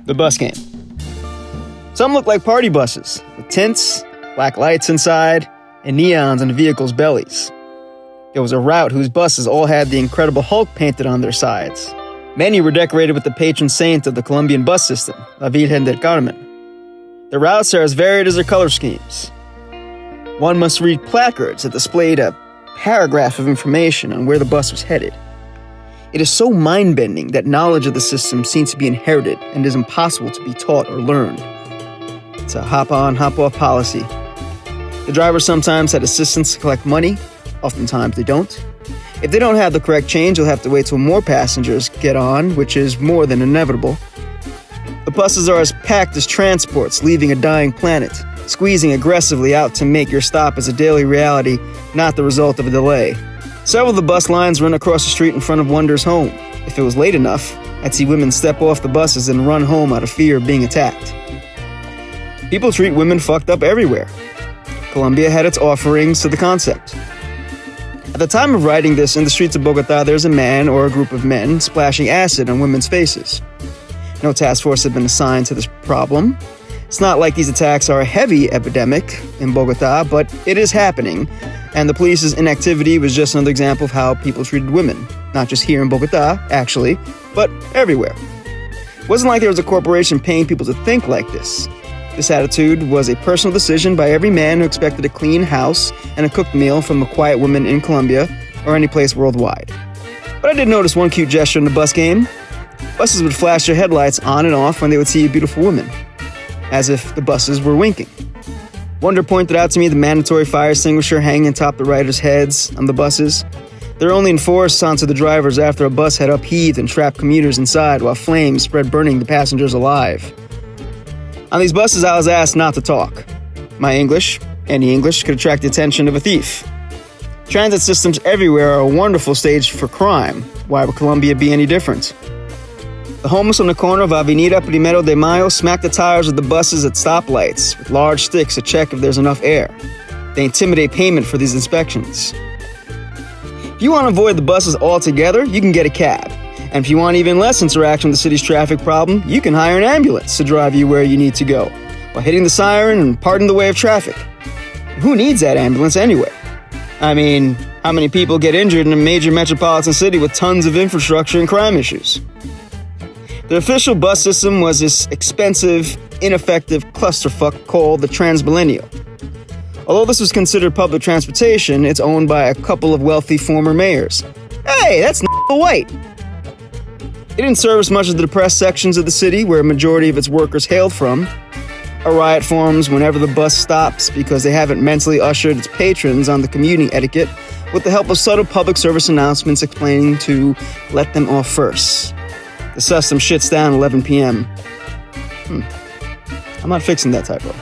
The bus game. Some look like party buses, with tints, black lights inside, and neons on the vehicles' bellies. It was a route whose buses all had the Incredible Hulk painted on their sides. Many were decorated with the patron saint of the Colombian bus system, La Virgen del Carmen. The routes are as varied as their color schemes. One must read placards that displayed a paragraph of information on where the bus was headed. It is so mind-bending that knowledge of the system seems to be inherited and is impossible to be taught or learned. It's a hop-on, hop-off policy. The drivers sometimes had assistants to collect money, oftentimes they don't. If they don't have the correct change, you'll have to wait till more passengers get on, which is more than inevitable. The buses are as packed as transports leaving a dying planet, squeezing aggressively out to make your stop as a daily reality, not the result of a delay. Several of the bus lines run across the street in front of Wonder's home. If it was late enough, I'd see women step off the buses and run home out of fear of being attacked. People treat women fucked up everywhere. Colombia had its offerings to the concept. At the time of writing this, in the streets of Bogota, there's a man or a group of men splashing acid on women's faces. No task force had been assigned to this problem. It's not like these attacks are a heavy epidemic in Bogota, but it is happening, and the police's inactivity was just another example of how people treated women. Not just here in Bogota, actually, but everywhere. It wasn't like there was a corporation paying people to think like this. This attitude was a personal decision by every man who expected a clean house and a cooked meal from a quiet woman in Colombia or any place worldwide. But I did notice one cute gesture in the bus game. Buses would flash their headlights on and off when they would see a beautiful woman, as if the buses were winking. Wonder pointed out to me the mandatory fire extinguisher hanging atop the riders' heads on the buses. They're only enforced onto the drivers after a bus had upheaved and trapped commuters inside while flames spread, burning the passengers alive. On these buses, I was asked not to talk. My English, any English, could attract the attention of a thief. Transit systems everywhere are a wonderful stage for crime. Why would Colombia be any different? The homeless on the corner of Avenida Primero de Mayo smack the tires of the buses at stoplights with large sticks to check if there's enough air. They intimidate payment for these inspections. If you want to avoid the buses altogether, you can get a cab. And if you want even less interaction with the city's traffic problem, you can hire an ambulance to drive you where you need to go, while hitting the siren and parting the way of traffic. Who needs that ambulance anyway? I mean, how many people get injured in a major metropolitan city with tons of infrastructure and crime issues? The official bus system was this expensive, ineffective clusterfuck called the Transmilenio. Although this was considered public transportation, it's owned by a couple of wealthy former mayors. Hey, that's white! It didn't service much of the depressed sections of the city where a majority of its workers hailed from. A riot forms whenever the bus stops because they haven't mentally ushered its patrons on the commuting etiquette with the help of subtle public service announcements explaining to let them off first. The system shits down 11 p.m. I'm not fixing that typo.